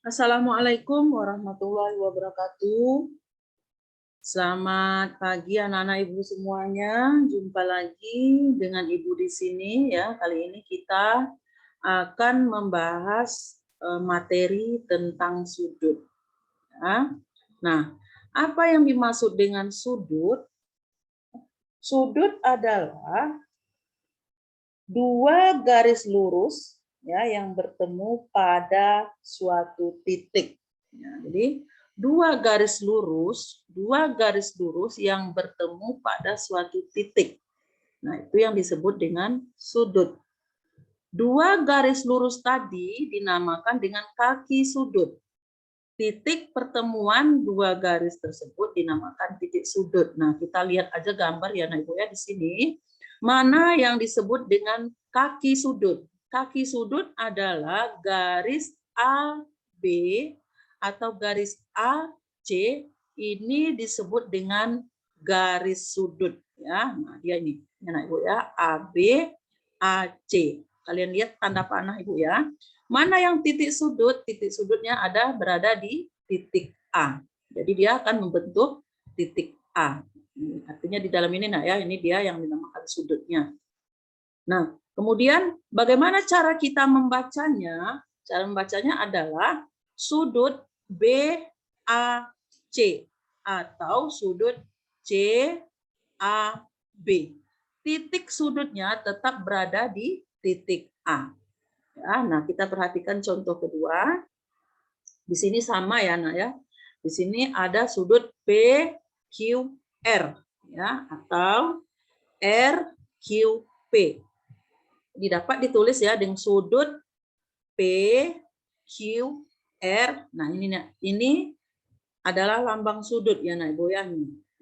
Assalamualaikum warahmatullahi wabarakatuh. Selamat pagi anak-anak ibu semuanya. Jumpa lagi dengan ibu di sini ya. Kali ini kita akan membahas materi tentang sudut. Ya. Nah, apa yang dimaksud dengan sudut? Sudut adalah dua garis lurus ya yang bertemu pada suatu titik. Ya, jadi dua garis lurus yang bertemu pada suatu titik. Nah, itu yang disebut dengan sudut. Dua garis lurus tadi dinamakan dengan kaki sudut. Titik pertemuan dua garis tersebut dinamakan titik sudut. Nah, kita lihat aja gambar ya, Ibu ya di sini. Mana yang disebut dengan kaki sudut? Kaki sudut adalah garis AB atau garis AC, ini disebut dengan garis sudut ya. Nah, dia ini, ya Ibu ya, AB AC. Kalian lihat tanda panah Ibu ya. Mana yang titik sudut? Titik sudutnya berada di titik A. Jadi dia akan membentuk titik A. Artinya di dalam ini ya, ini dia yang dinamakan sudutnya. Nah, kemudian bagaimana cara kita membacanya? Cara membacanya adalah sudut BAC atau sudut CAB. Titik sudutnya tetap berada di titik A. Ya, nah, kita perhatikan contoh kedua. Di sini sama ya, Nak ya. Di sini ada sudut PQR ya atau RQP. Didapat ditulis ya dengan sudut PQR. Nah, ini adalah lambang sudut ya, Nak Ibu ya.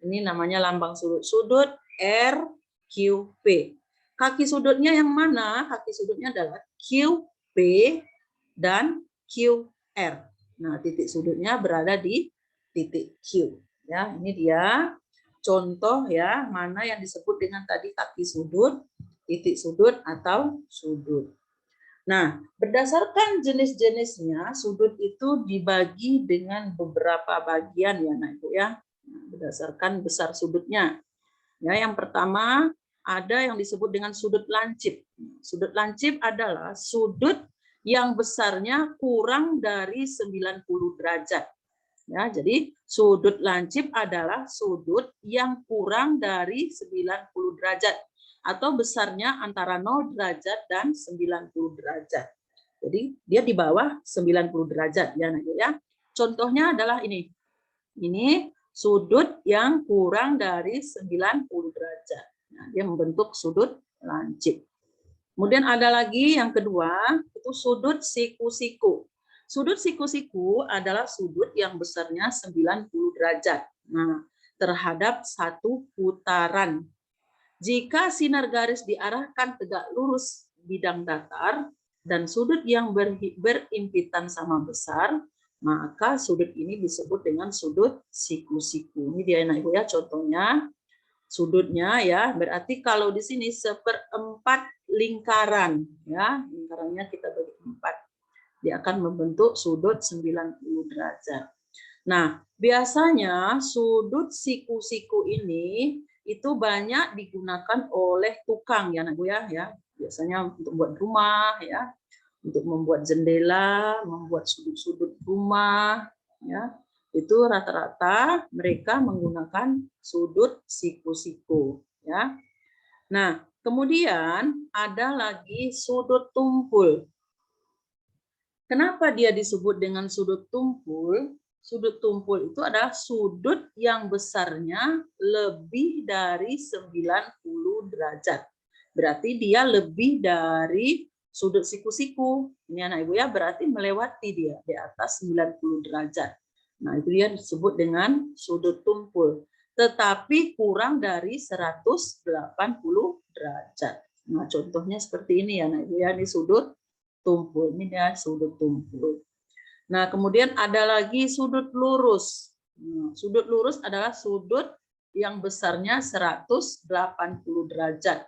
Ini namanya lambang sudut. Sudut RQP. Kaki sudutnya yang mana? Kaki sudutnya adalah QP dan QR. Nah, titik sudutnya berada di titik Q. Ya, ini dia contoh ya, mana yang disebut dengan tadi kaki sudut, titik sudut atau sudut. Nah, berdasarkan jenis-jenisnya, sudut itu dibagi dengan beberapa bagian ya, Nah Ibu ya. Berdasarkan besar sudutnya. Ya, yang pertama ada yang disebut dengan sudut lancip. Sudut lancip adalah sudut yang besarnya kurang dari 90 derajat. Ya, jadi sudut lancip adalah sudut yang kurang dari 90 derajat atau besarnya antara 0 derajat dan 90 derajat. Jadi dia di bawah 90 derajat ya. Contohnya adalah ini. Ini sudut yang kurang dari 90 derajat. Nah, dia membentuk sudut lancip. Kemudian ada lagi yang kedua, itu sudut siku-siku. Sudut siku-siku adalah sudut yang besarnya 90 derajat. Nah, terhadap satu putaran. Jika sinar garis diarahkan tegak lurus bidang datar dan sudut yang berimpitan sama besar, maka sudut ini disebut dengan sudut siku-siku. Ini dia Ibu ya contohnya. Sudutnya ya, berarti kalau di sini seperempat lingkaran ya, lingkarannya kita bagi 4. Dia akan membentuk sudut 90 derajat. Nah, biasanya sudut siku-siku ini itu banyak digunakan oleh tukang ya, Ibu ya. Biasanya untuk membuat rumah ya, untuk membuat jendela, membuat sudut-sudut rumah ya. Itu rata-rata mereka menggunakan sudut siku-siku ya. Nah, kemudian ada lagi sudut tumpul. Kenapa dia disebut dengan sudut tumpul? Sudut tumpul itu adalah sudut yang besarnya lebih dari 90 derajat. Berarti dia lebih dari sudut siku-siku. Ini anak Ibu ya, berarti melewati dia di atas 90 derajat. Nah, itu dia disebut dengan sudut tumpul. Tetapi kurang dari 180 derajat. Nah, contohnya seperti ini ya, anak Ibu ya, ini sudut tumpul. Ini dia sudut tumpul. Nah, kemudian ada lagi sudut lurus. Sudut lurus adalah sudut yang besarnya 180 derajat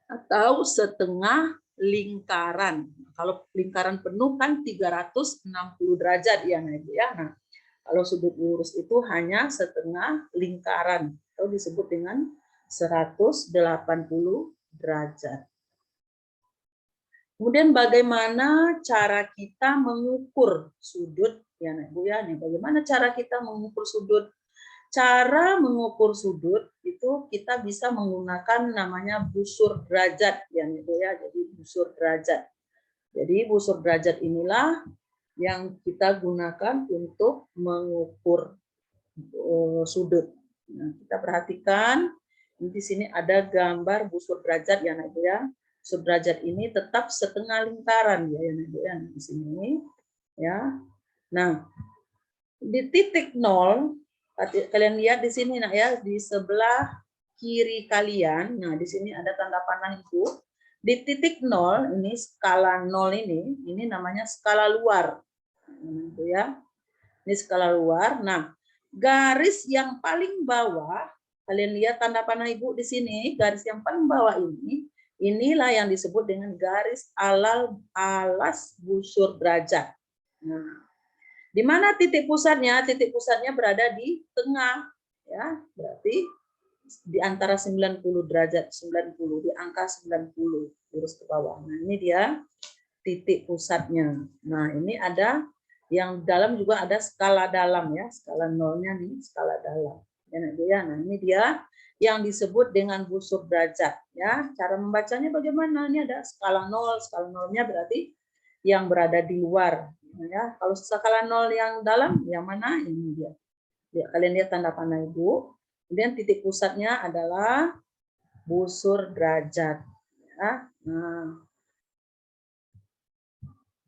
atau setengah lingkaran. Kalau lingkaran penuh kan 360 derajat ya, Nah, Ibu ya. Nah, kalau sudut lurus itu hanya setengah lingkaran atau disebut dengan 180 derajat. Kemudian bagaimana cara kita mengukur sudut ya, Ibu ya. Nih, bagaimana cara kita mengukur sudut? Cara mengukur sudut itu kita bisa menggunakan namanya busur derajat ya, Ibu ya. Jadi busur derajat. Jadi busur derajat inilah yang kita gunakan untuk mengukur sudut. Nah, kita perhatikan di sini ada gambar busur derajat ya, Ibu ya. Busur derajat ini tetap setengah lingkaran ya, Ibu ya. Di sini ya. Nah, di titik 0 kalian lihat di sini nah ya, di sebelah kiri kalian. Nah, di sini ada tanda panah Ibu. Di titik 0 ini skala 0 ini namanya skala luar. Itu ya. Ini skala luar. Nah, garis yang paling bawah, kalian lihat tanda panah Ibu di sini, garis yang paling bawah ini, inilah yang disebut dengan garis alas busur derajat. Nah, di mana titik pusatnya? Titik pusatnya berada di tengah, ya, berarti di antara 90 derajat, 90 di angka 90 lurus ke bawah. Nah, ini dia titik pusatnya. Nah, ini ada yang dalam juga ada skala dalam ya, skala nolnya nih, skala dalam. Ya, nah ini dia yang disebut dengan busur derajat ya. Cara membacanya bagaimana? Ini ada skala nolnya berarti yang berada di luar ya. Kalau skala nol yang dalam yang mana? Ini dia. Ya, kalian lihat tanda panah Ibu. Kemudian titik pusatnya adalah busur derajat ya. Nah,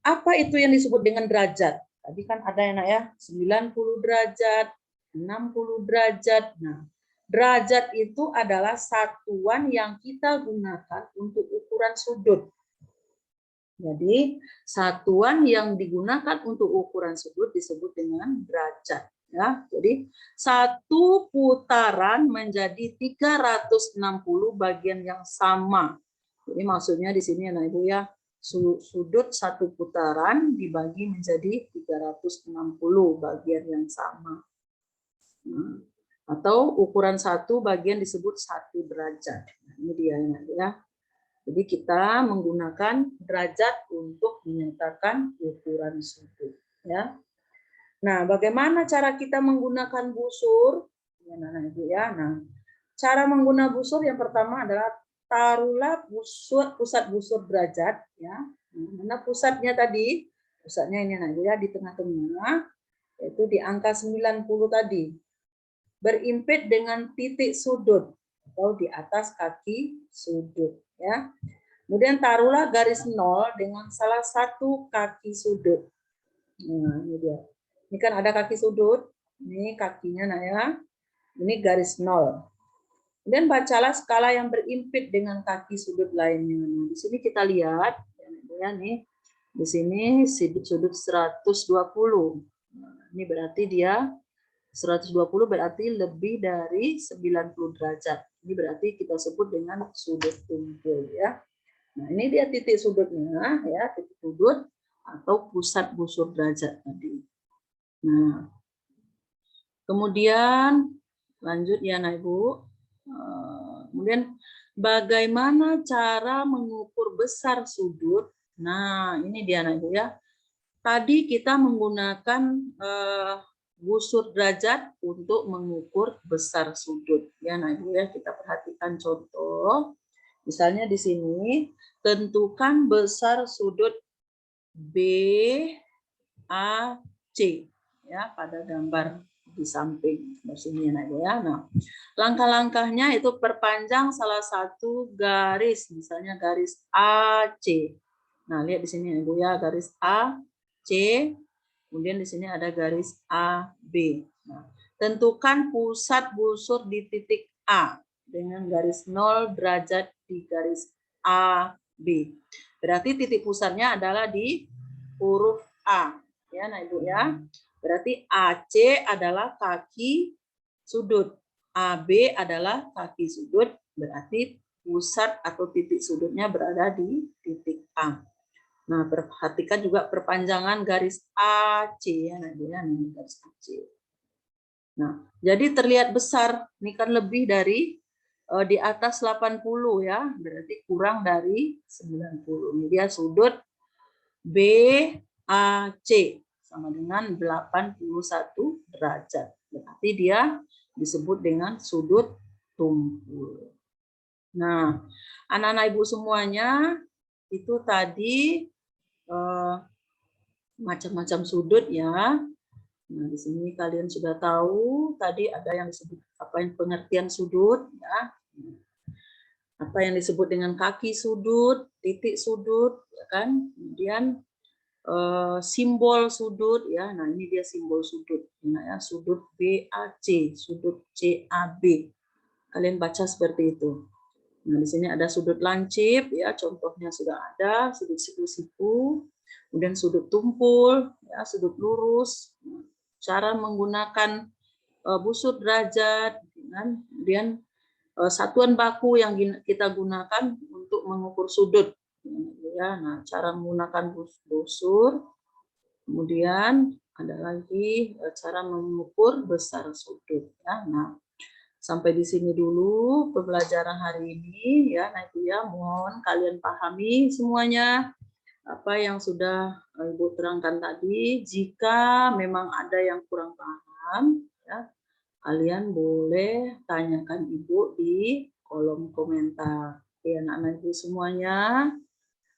apa itu yang disebut dengan derajat? Tadi kan ada yang ya 90 derajat, 60 derajat. Nah, derajat itu adalah satuan yang kita gunakan untuk ukuran sudut. Jadi, satuan yang digunakan untuk ukuran sudut disebut dengan derajat. Ya, jadi satu putaran menjadi 360 bagian yang sama. Jadi maksudnya di sini ya, Ibu ya, sudut satu putaran dibagi menjadi 360 bagian yang sama. Nah, atau ukuran satu bagian disebut 1 derajat. Nah, ini dia ya. Jadi kita menggunakan derajat untuk menyatakan ukuran sudut ya. Nah, bagaimana cara kita menggunakan busur? Nah, Ibu ya. Nah, cara menggunakan busur yang pertama adalah taruhlah pusat busur derajat ya. Mana pusatnya tadi? Pusatnya ini nah ya di tengah-tengah yaitu di angka 90 tadi. Berimpit dengan titik sudut atau di atas kaki sudut ya. Kemudian taruhlah garis 0 dengan salah satu kaki sudut. Nah, ini dia. Ini kan ada kaki sudut. Ini kakinya nah ya. Ini garis 0. Kemudian bacalah skala yang berimpit dengan kaki sudut lainnya. Nah, di sini kita lihat, ya nih, di sini sudut 120. Nah, ini berarti dia 120 berarti lebih dari 90 derajat. Ini berarti kita sebut dengan sudut tumpul ya. Nah, ini dia titik sudutnya ya, titik sudut atau pusat busur derajat tadi. Nah, kemudian lanjut ya, Nah Ibu. Kemudian bagaimana cara mengukur besar sudut? Nah, ini dia Ibu ya. Tadi kita menggunakan busur derajat untuk mengukur besar sudut. Ya, nah Ibu ya, kita perhatikan contoh. Misalnya di sini, tentukan besar sudut BAC ya pada gambar di samping sini ya. Nah, langkah-langkahnya itu perpanjang salah satu garis, misalnya garis AC. Nah, lihat di sini Ibu ya, garis AC. Kemudian di sini ada garis AB. Nah, tentukan pusat busur di titik A dengan garis 0 derajat di garis AB. Berarti titik pusatnya adalah di huruf A. Ya, nah Ibu ya. Berarti AC adalah kaki sudut, AB adalah kaki sudut, berarti pusat atau titik sudutnya berada di titik A. Nah, perhatikan juga perpanjangan garis AC ya, garis AC. Nah, jadi terlihat besar, ini kan lebih dari di atas 80 ya, berarti kurang dari 90. Ini dia sudut BAC sama dengan 81 derajat. Berarti dia disebut dengan sudut tumpul. Nah, anak-anak ibu semuanya itu tadi macam-macam sudut ya. Nah, di sini kalian sudah tahu tadi ada yang disebut apa yang pengertian sudut ya. Apa yang disebut dengan kaki sudut, titik sudut ya kan. Kemudian simbol sudut ya. Nah, ini dia simbol sudut. Nah, ya, sudut BAC, sudut CAB. Kalian baca seperti itu. Nah, di sini ada sudut lancip ya, contohnya sudah ada, sudut siku-siku, kemudian sudut tumpul, ya, sudut lurus. Cara menggunakan busur derajat, kan? Kemudian satuan baku yang kita gunakan untuk mengukur sudut. Ya, nah, cara menggunakan busur, kemudian ada lagi cara mengukur besar sudut. Ya, nah. Sampai di sini dulu pembelajaran hari ini ya. Nah, itu ya, mohon kalian pahami semuanya apa yang sudah Ibu terangkan tadi. Jika memang ada yang kurang paham ya, kalian boleh tanyakan Ibu di kolom komentar. Ya, anak-anak Ibu semuanya.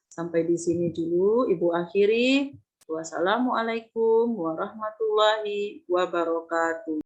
Sampai di sini dulu Ibu akhiri. Wassalamualaikum warahmatullahi wabarakatuh.